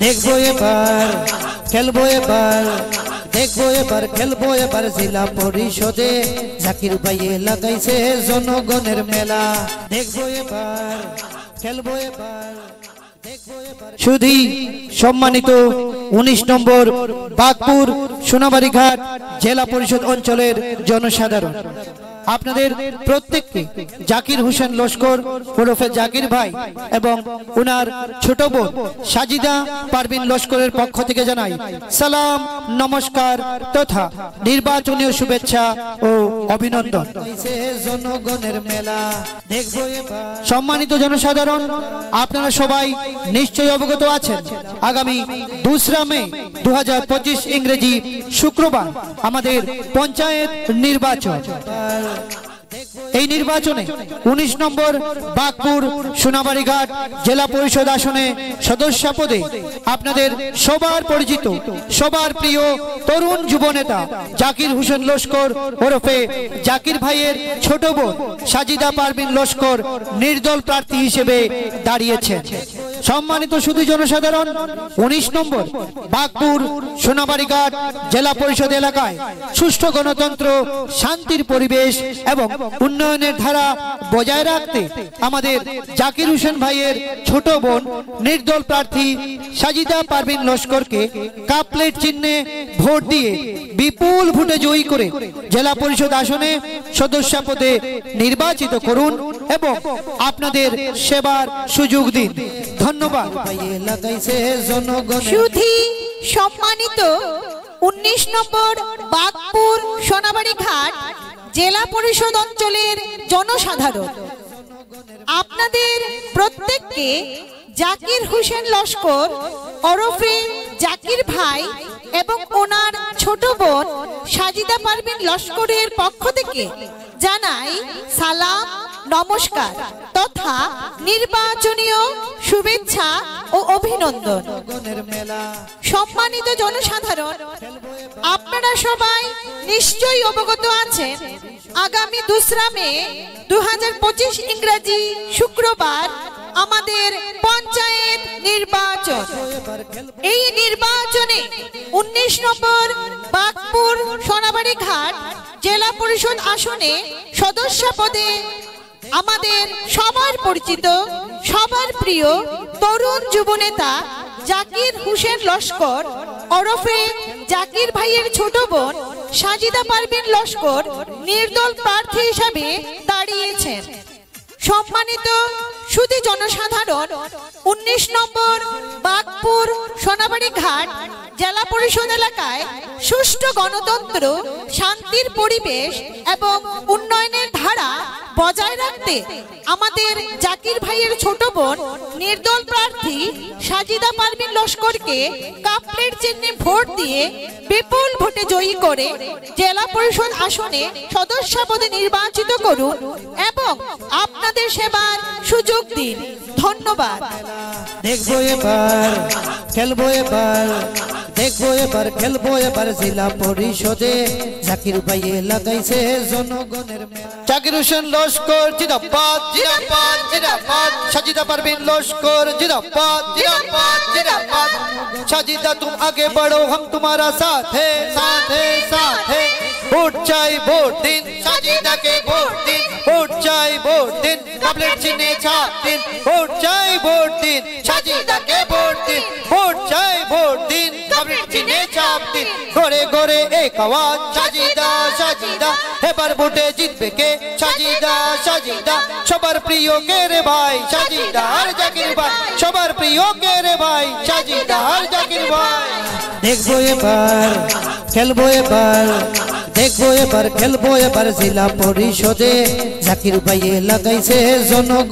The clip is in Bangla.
দেখবো এবার খেলবো এবার দেখবো এবার খেলবো এবার জেলা পরিষদে জাকির ভাইয়ে লাগাইছে জনগণের মেলা। দেখবো এবার খেলবো এবার শুধু সম্মানিত 19 নম্বর বাগপুর সোনাবাড়ি ঘাট জেলা পরিষদ অঞ্চলের জনসাধারণ, আপনাদের প্রত্যেককে জাকির হোসেন লস্কর ওরফে জাকির ভাই এবং ওনার ছোট বোন সাজিদা পারভিন লস্করের পক্ষ থেকে জানাই সালাম, নমস্কার তথা নির্বাচনীয় শুভেচ্ছা ও অভিনন্দন। জনগণের মেলা। সম্মানিত জনসাধারণ, আপনারা সবাই নিশ্চয়ই অবগত আছেন আগামী 2 মে 2025 ইংরেজি শুক্রবার আমাদের পঞ্চায়েত নির্বাচন। এই নির্বাচনে 19 নম্বর বাগপুর সোনাবাড়ি ঘাট জেলা পরিষদ আসনে সদস্য পদে আপনাদের সবার পরিচিত সবার প্রিয় তরুণ যুব নেতা জাকির হোসেন লস্কর ওরফে জাকির ভাইয়ের ছোট বোন সাজিদা পারভিন লস্কর নির্দল প্রার্থী হিসেবে দাঁড়িয়েছেন। সম্মানিত সুধী জনসাধারণ, 19 নম্বর বাগপুর সোনাবাড়ি ঘাট জেলা পরিষদ এলাকায় সুষ্ঠু গণতন্ত্র, শান্তির পরিবেশ এবং উন্নয়নের ধারা বজায় রাখতে আমাদের জাকির হোসেন ভাইয়ের ছোট বোন নির্দল প্রার্থী সাজিদা পারভিন লস্করকে কাপ প্লেট চিহ্নে ভোট দিয়ে বিপুল ভোটে জয়ী করে জেলা পরিষদ আসনে সদস্য পদে নির্বাচিত করুন এবং আপনাদের সেবার সুযোগ দিন। ধন্যবাদ। সম্মানিত 19 নম্বর বাগপুর সোনাবাড়ি ঘাট জেলা পরিষদ অঞ্চলের জনসাধারণ, আপনাদের প্রত্যেককে জাকির হোসেন লস্কর ওরফে জাকির ভাই এবং ওনার ছোট বোন সাজিদা পারভিন লস্করের পক্ষ থেকে জানাই সালাম, নমস্কার তথা নির্বাচনীয় শুভেচ্ছা ও অভিনন্দন। সম্মানিত জনসাধারণ, আপনারা সবাই নিশ্চয়ই অবগত আছেন আগামী 2 মে 2025 ইংরেজি শুক্রবার আমাদের পঞ্চায়েত নির্বাচন। এই নির্বাচনে 19 নম্বর বাগপুর সোনাবাড়ি ঘাট জেলা পরিষদ আসনে সদস্য পদে আমাদের সবার পরিচিত সবার প্রিয় তরুণ যুব নেতা জাকির হোসেন লস্কর ওরফে জাকির ভাইয়ের ছোট বোন সাজিদা পারভিন লস্কর নির্দল প্রার্থী হিসাবে দাঁড়িয়েছেন। সম্মানিত সুধী জনসাধারণ, 19 নম্বর বাগপুর সোনাবাড়ি ঘাট জেলা পরিষদ এলাকায় সুষ্ঠু গণতন্ত্র, শান্তির পরিবেশ এবং উন্নয়নের ধারা বজায় রাখতে আমাদের জাকির ভাইয়ের ছোট বোন নির্দল প্রার্থী সাজিদা পারভিন লস্করকে কাপ প্লেট চিহ্নে ভোট দিয়ে বিপুল ভোটে জয়ী করে জেলা পরিষদ আসনে সদস্য পদে নির্বাচিত করুন এবং আপনাদের সেবার সুযোগ দিন। ধন্যবাদ। দেখবো এবার খেলবো এবার দেখবো এবার খেলবো এবার জেলা পরিষদে জাকির ভাইয়ে লাগাইছে জনগণের মেলা। জাকির হোসেন লস্কর জিন্দাবাদ জিন্দাবাদ জিন্দাবাদ, সাজিদা পারভিন লস্কর জিন্দাবাদ জিন্দাবাদ জিন্দাবাদ। साजिदा तुम आगे बढ़ो, हम तुम्हारा साथ है साथ है साथ है। वोट चाहे वोट दिन साजिदा के वोट दिन, वोट चाहे वोट दिन टैबलेट चिन्ह छाप दिन, वोट चाहे वोट दिन साजिदा के वोट दिन, वोट चाहे वोट दिन टैबलेट चिन्ह छाप दिन। गोरे गोरे एक आवाज साजिदा साजिदा, এবার ভোটে জিতবে কে সাজিদা সাজিদা। সবার প্রিয় কে রে ভাই সাজিদা আর জাকির ভাই, সবার প্রিয় কে রে ভাই সাজিদা আর জাকির ভাই। দেখবো এবার খেলবো এবার দেখবো এবার খেলবো এবার জেলা পরিষদে জাকির ভাইয়ে লাগাইছে জনগণ।